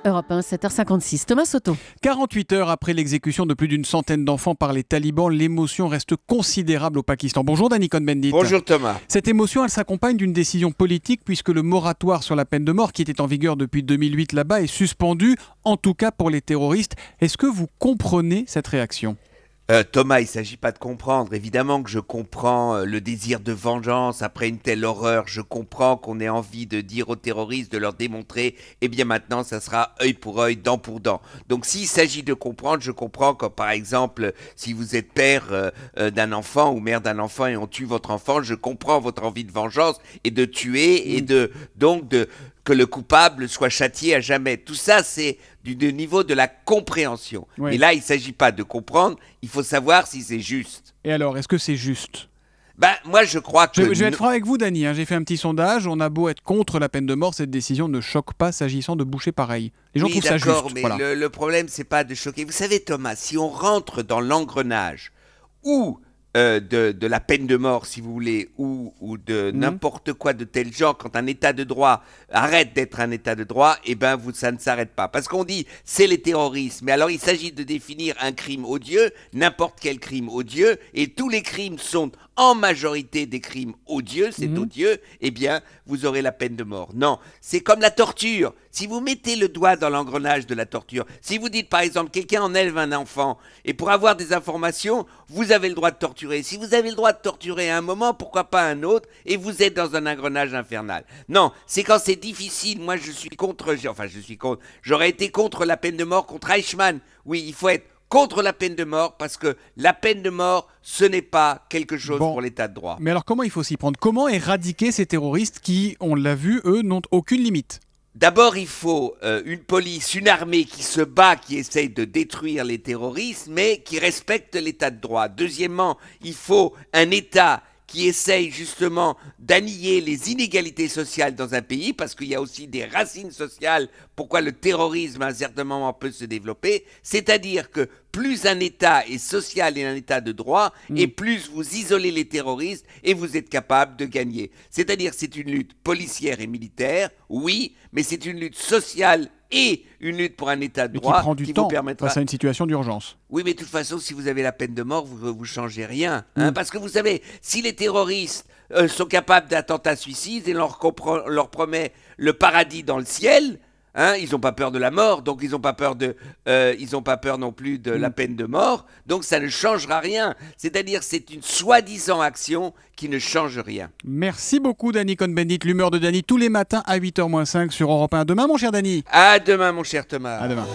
Europe 1, 7h56. Thomas Soto. 48 heures après l'exécution de plus d'une centaine d'enfants par les talibans, l'émotion reste considérable au Pakistan. Bonjour Dani Cohn-Bendit. Bonjour Thomas. Cette émotion, elle s'accompagne d'une décision politique puisque le moratoire sur la peine de mort qui était en vigueur depuis 2008 là-bas est suspendu, en tout cas pour les terroristes. Est-ce que vous comprenez cette réaction ? Thomas, il ne s'agit pas de comprendre. Évidemment que je comprends le désir de vengeance après une telle horreur. Je comprends qu'on ait envie de dire aux terroristes, de leur démontrer, eh bien maintenant, ça sera œil pour œil, dent pour dent. Donc s'il s'agit de comprendre, je comprends que par exemple, si vous êtes père d'un enfant ou mère d'un enfant et on tue votre enfant, je comprends votre envie de vengeance et de tuer et que le coupable soit châtié à jamais. Tout ça, c'est du niveau de la compréhension. Oui. Et là, il ne s'agit pas de comprendre, il faut savoir si c'est juste. Et alors, est-ce que c'est juste ? Moi, je crois que... Je vais être franc avec vous, Dani. J'ai fait un petit sondage. On a beau être contre la peine de mort, cette décision ne choque pas s'agissant de boucher pareil. Les gens trouvent ça juste. Mais voilà. le problème, c'est pas de choquer. Vous savez, Thomas, si on rentre dans l'engrenage ou de la peine de mort, si vous voulez, ou de n'importe quoi de tel genre, quand un état de droit arrête d'être un état de droit, eh ben ça ne s'arrête pas. Parce qu'on dit, c'est les terroristes. Mais alors, il s'agit de définir un crime odieux, n'importe quel crime odieux, et tous les crimes sont en majorité des crimes odieux, c'est odieux, eh bien, vous aurez la peine de mort. Non, c'est comme la torture. Si vous mettez le doigt dans l'engrenage de la torture, si vous dites par exemple, quelqu'un enlève un enfant, et pour avoir des informations, vous avez le droit de torturer. Si vous avez le droit de torturer à un moment, pourquoi pas un autre, et vous êtes dans un engrenage infernal. Non, c'est quand c'est difficile. Moi, je suis contre, j'aurais été contre la peine de mort contre Eichmann. Oui, il faut être contre la peine de mort, parce que la peine de mort, ce n'est pas quelque chose pour l'état de droit. Mais alors comment il faut s'y prendre ? Comment éradiquer ces terroristes qui, on l'a vu, eux, n'ont aucune limite ? D'abord, il faut une police, une armée qui se bat, qui essaye de détruire les terroristes, mais qui respecte l'état de droit. Deuxièmement, il faut un État qui essaye justement d'annihiler les inégalités sociales dans un pays, parce qu'il y a aussi des racines sociales pourquoi le terrorisme à un certain moment peut se développer, c'est-à-dire que plus un État est social et un État de droit, et plus vous isolez les terroristes et vous êtes capable de gagner. C'est-à-dire c'est une lutte policière et militaire, oui, mais c'est une lutte sociale et une lutte pour un État de droit qui prend du temps vous permettra... face à une situation d'urgence. Oui, mais de toute façon, si vous avez la peine de mort, vous ne changez rien. Parce que vous savez, si les terroristes sont capables d'attentats suicides et leur promet le paradis dans le ciel, ils n'ont pas peur de la mort, donc ils n'ont pas peur non plus de la peine de mort, donc ça ne changera rien. C'est-à-dire c'est une soi-disant action qui ne change rien. Merci beaucoup Dani Cohn-Bendit, l'humeur de Dani tous les matins à 8h-5 sur Europe 1. À demain mon cher Dani. À demain mon cher Thomas. À demain.